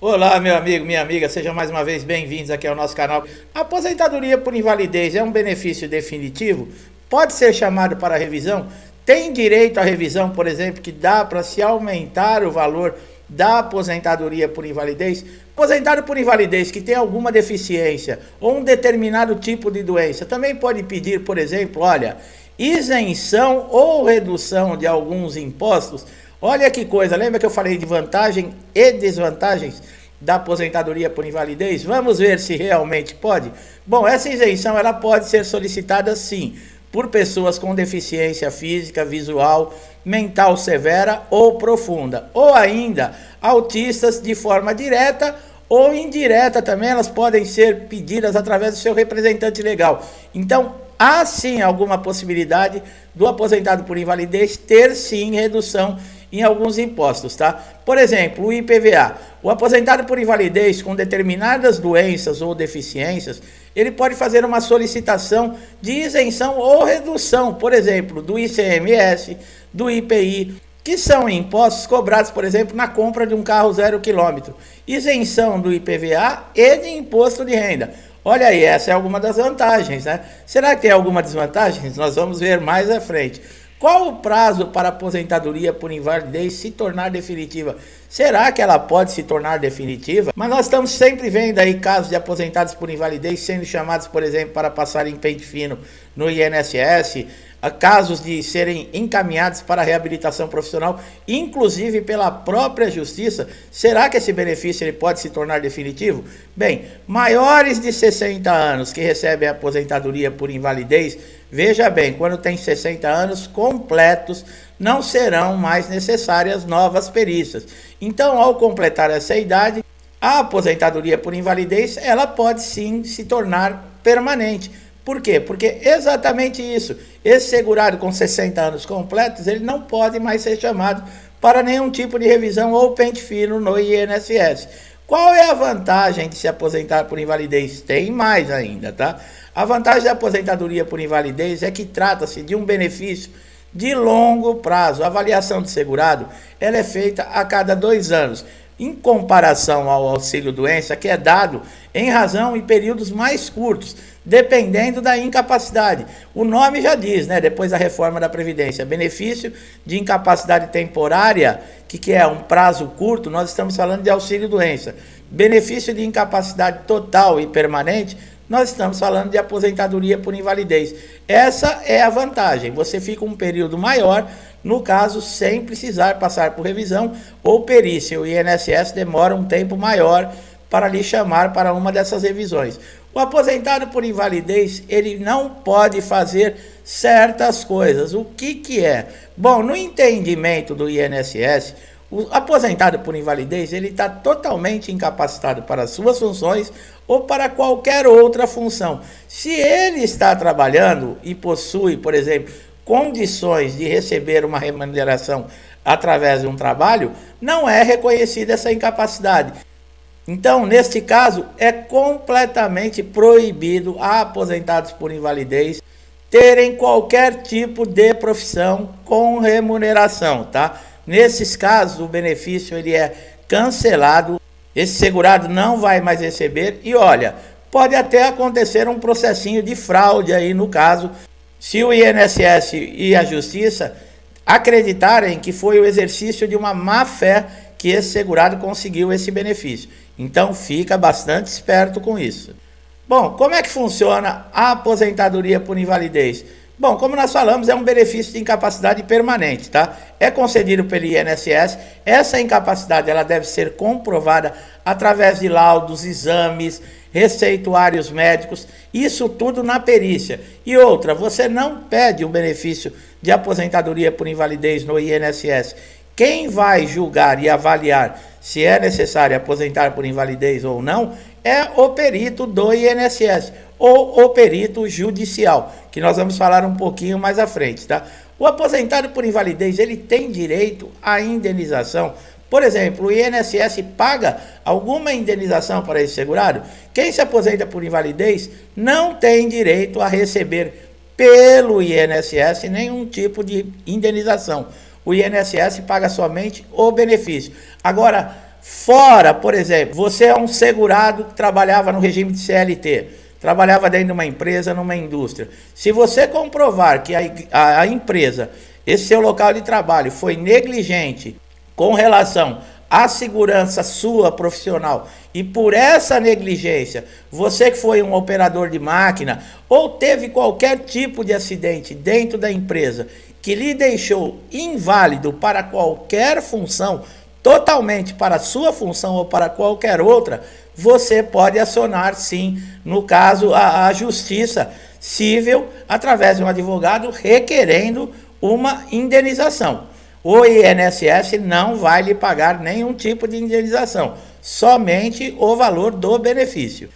Olá, meu amigo, minha amiga, sejam mais uma vez bem-vindos aqui ao nosso canal. A aposentadoria por invalidez é um benefício definitivo? Pode ser chamado para revisão? Tem direito à revisão, por exemplo, que dá para se aumentar o valor da aposentadoria por invalidez? Aposentado por invalidez que tem alguma deficiência ou um determinado tipo de doença também pode pedir, por exemplo, olha, isenção ou redução de alguns impostos. Olha que coisa, lembra que eu falei de vantagem e desvantagens da aposentadoria por invalidez? Vamos ver se realmente pode. Bom, essa isenção ela pode ser solicitada sim por pessoas com deficiência física, visual, mental severa ou profunda, ou ainda autistas de forma direta ou indireta também, elas podem ser pedidas através do seu representante legal. Então, há sim alguma possibilidade do aposentado por invalidez ter sim redução em alguns impostos, tá? Por exemplo, o IPVA. O aposentado por invalidez com determinadas doenças ou deficiências, ele pode fazer uma solicitação de isenção ou redução, por exemplo, do ICMS, do IPI, que são impostos cobrados, por exemplo, na compra de um carro 0 km. Isenção do IPVA e de imposto de renda. Olha aí, essa é alguma das vantagens, né? Será que tem alguma desvantagem? Nós vamos ver mais à frente. Qual o prazo para a aposentadoria por invalidez se tornar definitiva? Será que ela pode se tornar definitiva? Mas nós estamos sempre vendo aí casos de aposentados por invalidez sendo chamados, por exemplo, para passar em pente fino no INSS, casos de serem encaminhados para reabilitação profissional, inclusive pela própria justiça. Será que esse benefício ele pode se tornar definitivo? Bem, maiores de 60 anos que recebem a aposentadoria por invalidez, veja bem, quando tem 60 anos completos, não serão mais necessárias novas perícias. Então, ao completar essa idade, a aposentadoria por invalidez, ela pode sim se tornar permanente. Por quê? Porque exatamente isso, esse segurado com 60 anos completos, ele não pode mais ser chamado para nenhum tipo de revisão ou pente fino no INSS. Qual é a vantagem de se aposentar por invalidez? Tem mais ainda, tá? A vantagem da aposentadoria por invalidez é que trata-se de um benefício de longo prazo. A avaliação do segurado, ela é feita a cada 2 anos. Em comparação ao auxílio-doença, que é dado em razão em períodos mais curtos, dependendo da incapacidade. O nome já diz, né? Depois da reforma da Previdência, benefício de incapacidade temporária, que é um prazo curto, nós estamos falando de auxílio-doença. Benefício de incapacidade total e permanente, nós estamos falando de aposentadoria por invalidez. Essa é a vantagem, você fica um período maior, no caso, sem precisar passar por revisão ou perícia. O INSS demora um tempo maior para lhe chamar para uma dessas revisões. O aposentado por invalidez, ele não pode fazer certas coisas. O que é? Bom, no entendimento do INSS, o aposentado por invalidez, ele está totalmente incapacitado para as suas funções ou para qualquer outra função. Se ele está trabalhando e possui, por exemplo, condições de receber uma remuneração através de um trabalho, não é reconhecida essa incapacidade. Então, neste caso, é completamente proibido a aposentados por invalidez terem qualquer tipo de profissão com remuneração, tá? Nesses casos, o benefício ele é cancelado, esse segurado não vai mais receber e olha, pode até acontecer um processinho de fraude aí no caso, se o INSS e a Justiça acreditarem que foi o exercício de uma má-fé que esse segurado conseguiu esse benefício. Então, fica bastante esperto com isso. Bom, como é que funciona a aposentadoria por invalidez? Bom, como nós falamos, é um benefício de incapacidade permanente, tá? É concedido pelo INSS. Essa incapacidade ela deve ser comprovada através de laudos, exames, receituários médicos, isso tudo na perícia. E outra, você não pede o benefício de aposentadoria por invalidez no INSS. Quem vai julgar e avaliar se é necessário aposentar por invalidez ou não é o perito do INSS ou o perito judicial, que nós vamos falar um pouquinho mais à frente, tá? O aposentado por invalidez, ele tem direito à indenização. Por exemplo, o INSS paga alguma indenização para esse segurado? Quem se aposenta por invalidez não tem direito a receber pelo INSS nenhum tipo de indenização. O INSS paga somente o benefício. Agora, fora, por exemplo, você é um segurado que trabalhava no regime de CLT, trabalhava dentro de uma empresa, numa indústria. Se você comprovar que a empresa, esse seu local de trabalho, foi negligente com relação à segurança sua profissional, e por essa negligência, você que foi um operador de máquina, ou teve qualquer tipo de acidente dentro da empresa, que lhe deixou inválido para qualquer função, totalmente para a sua função ou para qualquer outra, você pode acionar, sim, no caso, a justiça civil, através de um advogado, requerendo uma indenização. O INSS não vai lhe pagar nenhum tipo de indenização, somente o valor do benefício.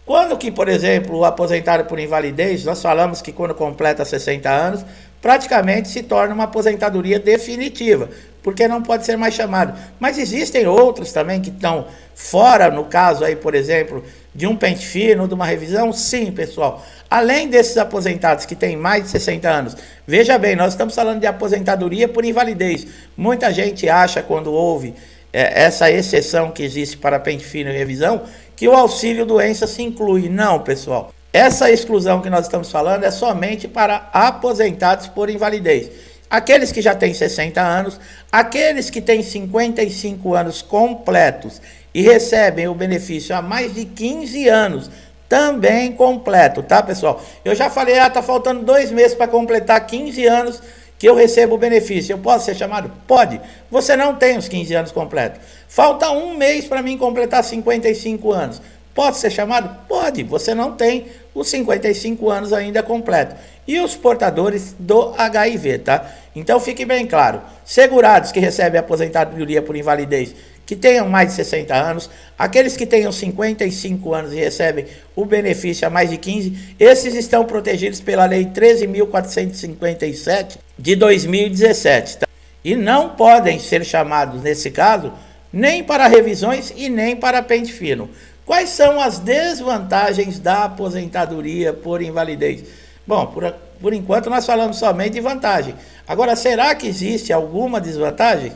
Quando que, por exemplo, o aposentado por invalidez, nós falamos que quando completa 60 anos, praticamente se torna uma aposentadoria definitiva, porque não pode ser mais chamado. Mas existem outros também que estão fora, no caso aí, por exemplo, de um pente fino, de uma revisão? Sim, pessoal. Além desses aposentados que têm mais de 60 anos, veja bem, nós estamos falando de aposentadoria por invalidez. Muita gente acha, quando ouve essa exceção que existe para pente fino e revisão, que o auxílio doença se inclui. Não, pessoal. Essa exclusão que nós estamos falando é somente para aposentados por invalidez. Aqueles que já têm 60 anos, aqueles que têm 55 anos completos e recebem o benefício há mais de 15 anos, também completo, tá, pessoal? Eu já falei, tá faltando 2 meses para completar 15 anos que eu recebo o benefício. Eu posso ser chamado? Pode. Você não tem os 15 anos completos. Falta 1 mês para mim completar 55 anos. Pode ser chamado? Pode. Você não tem os 55 anos ainda completo. E os portadores do HIV, tá? Então fique bem claro. Segurados que recebem aposentadoria por invalidez, que tenham mais de 60 anos, aqueles que tenham 55 anos e recebem o benefício há mais de 15, esses estão protegidos pela Lei 13.457 de 2017, tá? E não podem ser chamados, nesse caso, nem para revisões e nem para pente fino. Quais são as desvantagens da aposentadoria por invalidez? Bom, por enquanto nós falamos somente de vantagem. Agora, será que existe alguma desvantagem?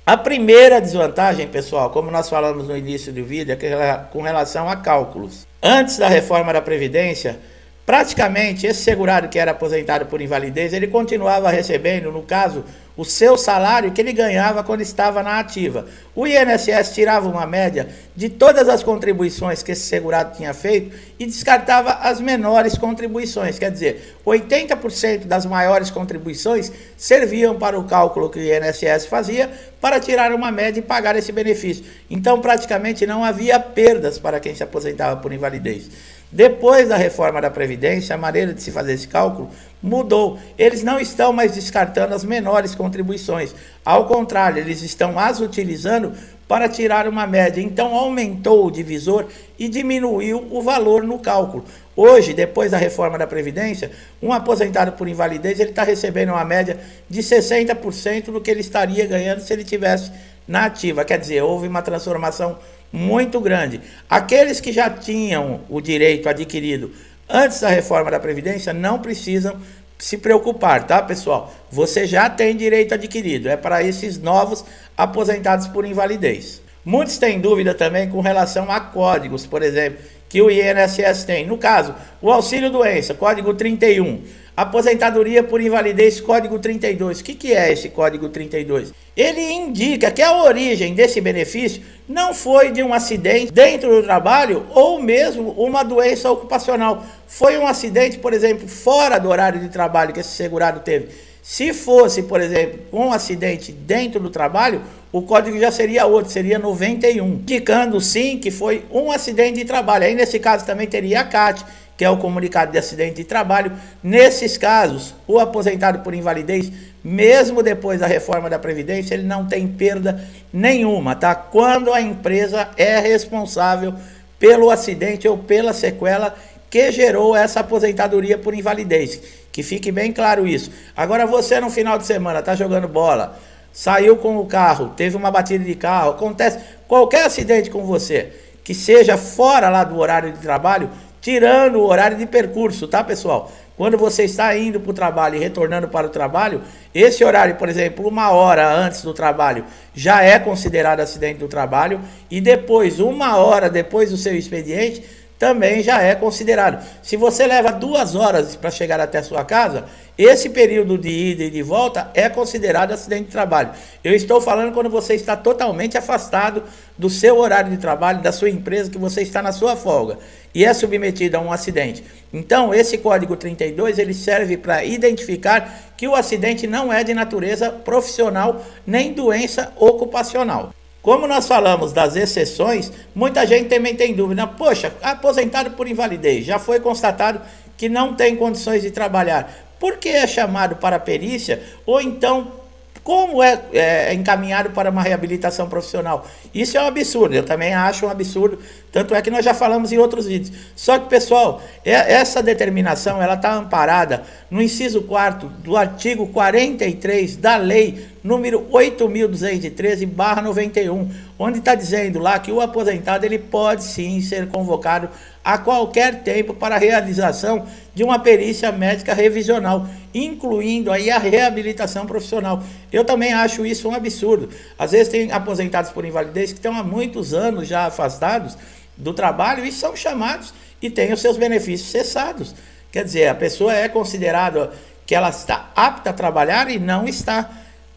A primeira desvantagem, pessoal, como nós falamos no início do vídeo, é com relação a cálculos. Antes da reforma da Previdência, praticamente esse segurado que era aposentado por invalidez, ele continuava recebendo, no caso, o seu salário que ele ganhava quando estava na ativa. O INSS tirava uma média de todas as contribuições que esse segurado tinha feito e descartava as menores contribuições. Quer dizer, 80% das maiores contribuições serviam para o cálculo que o INSS fazia para tirar uma média e pagar esse benefício. Então, praticamente não havia perdas para quem se aposentava por invalidez. Depois da reforma da Previdência, a maneira de se fazer esse cálculo mudou. Eles não estão mais descartando as menores contribuições. Ao contrário, eles estão as utilizando para tirar uma média. Então, aumentou o divisor e diminuiu o valor no cálculo. Hoje, depois da reforma da Previdência, um aposentado por invalidez, ele está recebendo uma média de 60% do que ele estaria ganhando se ele tivesse na ativa. Quer dizer, houve uma transformação muito grande. Aqueles que já tinham o direito adquirido antes da reforma da Previdência não precisam se preocupar, tá, pessoal? Você já tem direito adquirido, é para esses novos aposentados por invalidez. Muitos têm dúvida também com relação a códigos, por exemplo, que o INSS tem. No caso, o auxílio doença, código 31. Aposentadoria por invalidez, código 32. O que é esse código 32? Ele indica que a origem desse benefício não foi de um acidente dentro do trabalho ou mesmo uma doença ocupacional. Foi um acidente, por exemplo, fora do horário de trabalho que esse segurado teve. Se fosse, por exemplo, um acidente dentro do trabalho, o código já seria outro, seria 91, indicando sim que foi um acidente de trabalho. Aí nesse caso também teria a CAT, que é o comunicado de acidente de trabalho. Nesses casos, o aposentado por invalidez, mesmo depois da reforma da Previdência, ele não tem perda nenhuma, tá? Quando a empresa é responsável pelo acidente ou pela sequela que gerou essa aposentadoria por invalidez. Que fique bem claro isso. Agora você no final de semana está jogando bola, saiu com o carro, teve uma batida de carro, acontece qualquer acidente com você, que seja fora lá do horário de trabalho, tirando o horário de percurso, tá, pessoal? quando você está indo para o trabalho e retornando para o trabalho, esse horário, por exemplo, 1 hora antes do trabalho, já é considerado acidente do trabalho, e depois, 1 hora depois do seu expediente, também já é considerado. Se você leva 2 horas para chegar até a sua casa, esse período de ida e de volta é considerado acidente de trabalho. Eu estou falando quando você está totalmente afastado do seu horário de trabalho, da sua empresa, que você está na sua folga e é submetido a um acidente. Então, esse código 32, ele serve para identificar que o acidente não é de natureza profissional nem doença ocupacional. Como nós falamos das exceções, muita gente também tem dúvida. Poxa, aposentado por invalidez, já foi constatado que não tem condições de trabalhar. Por que é chamado para perícia? Ou então, como é encaminhado para uma reabilitação profissional? Isso é um absurdo, eu também acho um absurdo, tanto é que nós já falamos em outros vídeos. Só que, pessoal, essa determinação ela está amparada no inciso 4º do artigo 43 da lei número 8.213/91, onde está dizendo lá que o aposentado ele pode sim ser convocado a qualquer tempo para a realização de uma perícia médica revisional, incluindo aí a reabilitação profissional. Eu também acho isso um absurdo. Às vezes tem aposentados por invalidez que estão há muitos anos já afastados do trabalho e são chamados e têm os seus benefícios cessados. Quer dizer, a pessoa é considerada que ela está apta a trabalhar e não está.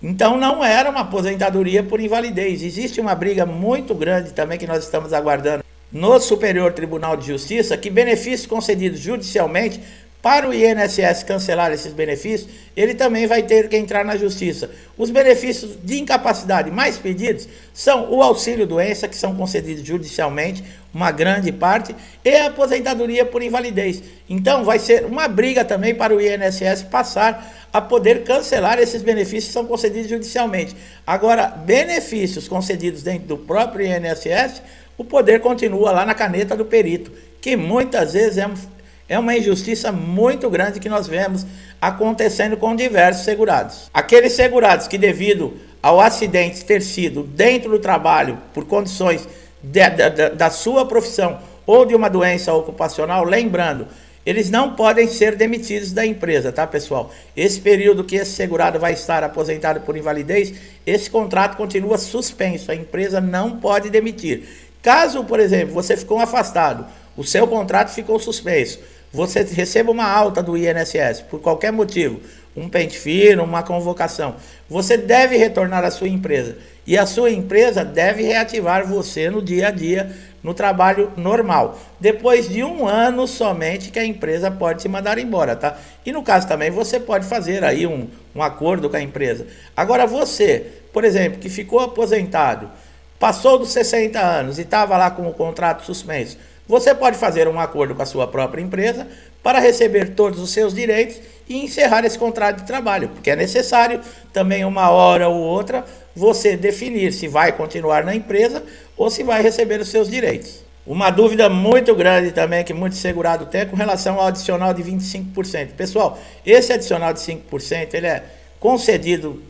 Então não era uma aposentadoria por invalidez. Existe uma briga muito grande também que nós estamos aguardando no Superior Tribunal de Justiça, que benefícios concedidos judicialmente, para o INSS cancelar esses benefícios, ele também vai ter que entrar na justiça. Os benefícios de incapacidade mais pedidos são o auxílio-doença, que são concedidos judicialmente, uma grande parte, e a aposentadoria por invalidez. Então vai ser uma briga também para o INSS passar a poder cancelar esses benefícios que são concedidos judicialmente. Agora, benefícios concedidos dentro do próprio INSS, o poder continua lá na caneta do perito, que muitas vezes é uma injustiça muito grande que nós vemos acontecendo com diversos segurados. Aqueles segurados que, devido ao acidente ter sido dentro do trabalho, por condições da sua profissão ou de uma doença ocupacional, lembrando, eles não podem ser demitidos da empresa, tá, pessoal? Esse período que esse segurado vai estar aposentado por invalidez, esse contrato continua suspenso, a empresa não pode demitir. Caso, por exemplo, você ficou afastado, o seu contrato ficou suspenso, você receba uma alta do INSS por qualquer motivo, um pente fino, uma convocação, você deve retornar à sua empresa e a sua empresa deve reativar você no dia a dia, no trabalho normal. Depois de 1 ano somente que a empresa pode te mandar embora, tá? E no caso também você pode fazer aí um acordo com a empresa. Agora você, por exemplo, que ficou aposentado, passou dos 60 anos e estava lá com o contrato suspenso, você pode fazer um acordo com a sua própria empresa para receber todos os seus direitos e encerrar esse contrato de trabalho, porque é necessário também 1 hora ou outra você definir se vai continuar na empresa ou se vai receber os seus direitos. Uma dúvida muito grande também que muito segurado tem é com relação ao adicional de 25%. Pessoal, esse adicional de 5% ele é concedido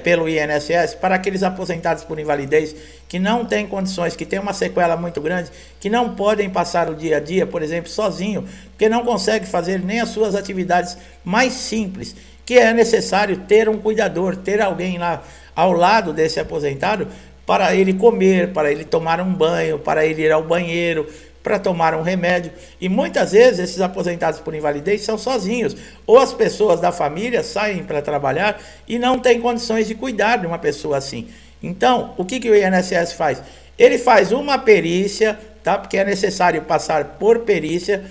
pelo INSS para aqueles aposentados por invalidez que não têm condições, que têm uma sequela muito grande, que não podem passar o dia a dia, por exemplo, sozinho, porque não consegue fazer nem as suas atividades mais simples, que é necessário ter um cuidador, ter alguém lá ao lado desse aposentado para ele comer, para ele tomar um banho, para ele ir ao banheiro, para tomar um remédio. E muitas vezes esses aposentados por invalidez são sozinhos, ou as pessoas da família saem para trabalhar e não têm condições de cuidar de uma pessoa assim. Então, o que o INSS faz? Ele faz uma perícia, tá? Porque é necessário passar por perícia,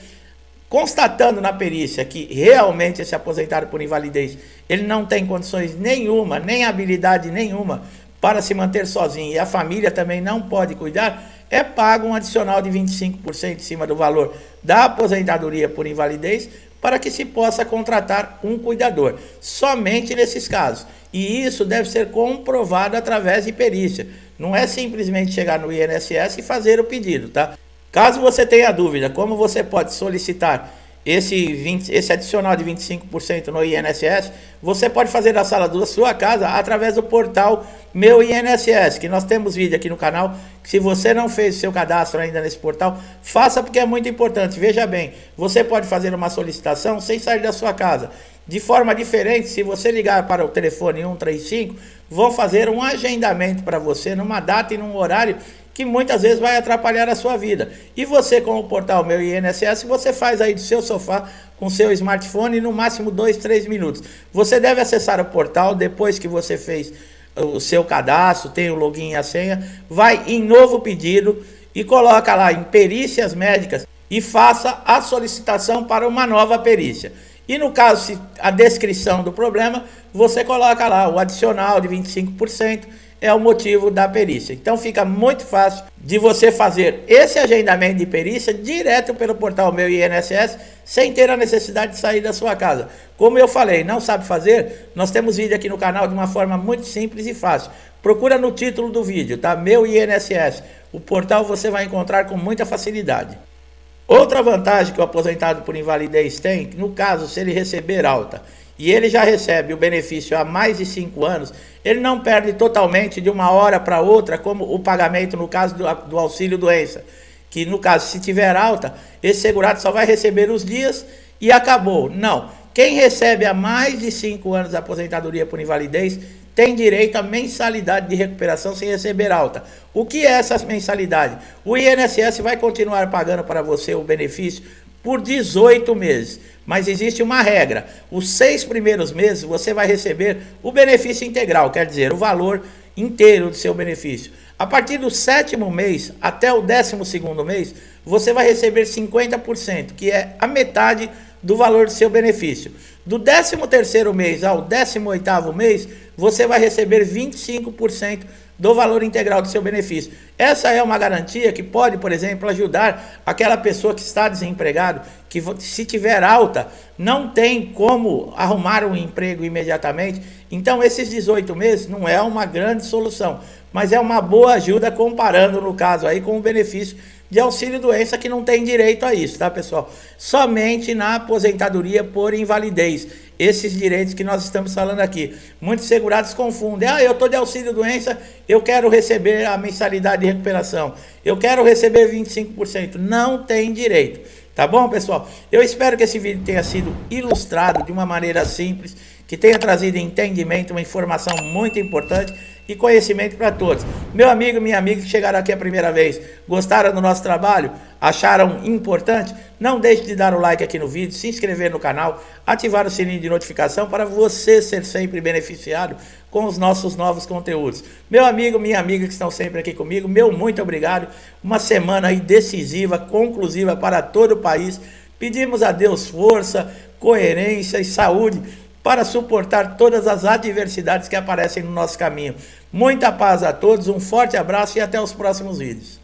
constatando na perícia que realmente esse aposentado por invalidez ele não tem condições nenhuma, nem habilidade nenhuma para se manter sozinho, e a família também não pode cuidar, é pago um adicional de 25% em cima do valor da aposentadoria por invalidez para que se possa contratar um cuidador, somente nesses casos. E isso deve ser comprovado através de perícia. Não é simplesmente chegar no INSS e fazer o pedido, tá? Caso você tenha dúvida como você pode solicitar esse adicional de 25% no INSS, você pode fazer da sala da sua casa através do portal Meu INSS, que nós temos vídeo aqui no canal. Se você não fez seu cadastro ainda nesse portal, faça, porque é muito importante. Veja bem, você pode fazer uma solicitação sem sair da sua casa. De forma diferente, se você ligar para o telefone 135, vão fazer um agendamento para você numa data e num horário que muitas vezes vai atrapalhar a sua vida. E você, com o portal Meu INSS, você faz aí do seu sofá com seu smartphone, no máximo 2, 3 minutos. Você deve acessar o portal depois que você fez o seu cadastro, tem o login e a senha, vai em novo pedido e coloca lá em perícias médicas e faça a solicitação para uma nova perícia. E no caso, se a descrição do problema, você coloca lá o adicional de 25%, é o motivo da perícia. Então fica muito fácil de você fazer esse agendamento de perícia direto pelo portal Meu INSS, sem ter a necessidade de sair da sua casa. Como eu falei, não sabe fazer? Nós temos vídeo aqui no canal de uma forma muito simples e fácil. Procura no título do vídeo, tá? Meu INSS. O portal você vai encontrar com muita facilidade. Outra vantagem que o aposentado por invalidez tem, no caso, se ele receber alta e ele já recebe o benefício há mais de 5 anos, ele não perde totalmente de uma hora para outra, como o pagamento no caso do auxílio doença, que no caso, se tiver alta, esse segurado só vai receber os dias e acabou. Não, quem recebe há mais de 5 anos a aposentadoria por invalidez tem direito à mensalidade de recuperação sem receber alta. O que é essa mensalidade? O INSS vai continuar pagando para você o benefício por 18 meses, mas existe uma regra: os 6 primeiros meses você vai receber o benefício integral, quer dizer, o valor inteiro do seu benefício. A partir do 7º mês até o 12º mês, você vai receber 50%, que é a metade do valor do seu benefício. Do 13º mês ao 18º mês, você vai receber 25% do valor integral do seu benefício. Essa é uma garantia que pode, por exemplo, ajudar aquela pessoa que está desempregado, que se tiver alta, não tem como arrumar um emprego imediatamente. Então, esses 18 meses não é uma grande solução, mas é uma boa ajuda comparando, no caso aí, com o benefício de auxílio-doença, que não tem direito a isso, tá, pessoal? Somente na aposentadoria por invalidez. Esses direitos que nós estamos falando aqui. Muitos segurados confundem. Ah, eu estou de auxílio-doença, eu quero receber a mensalidade de recuperação. Eu quero receber 25%. Não tem direito. Tá bom, pessoal? Eu espero que esse vídeo tenha sido ilustrado de uma maneira simples, que tenha trazido entendimento, uma informação muito importante e conhecimento para todos. Meu amigo, minha amiga que chegaram aqui a primeira vez, gostaram do nosso trabalho? Acharam importante? Não deixe de dar o like aqui no vídeo, se inscrever no canal, ativar o sininho de notificação para você ser sempre beneficiado com os nossos novos conteúdos. Meu amigo, minha amiga que estão sempre aqui comigo, meu muito obrigado. Uma semana aí decisiva, conclusiva para todo o país. Pedimos a Deus força, coerência e saúde para suportar todas as adversidades que aparecem no nosso caminho. Muita paz a todos, um forte abraço e até os próximos vídeos.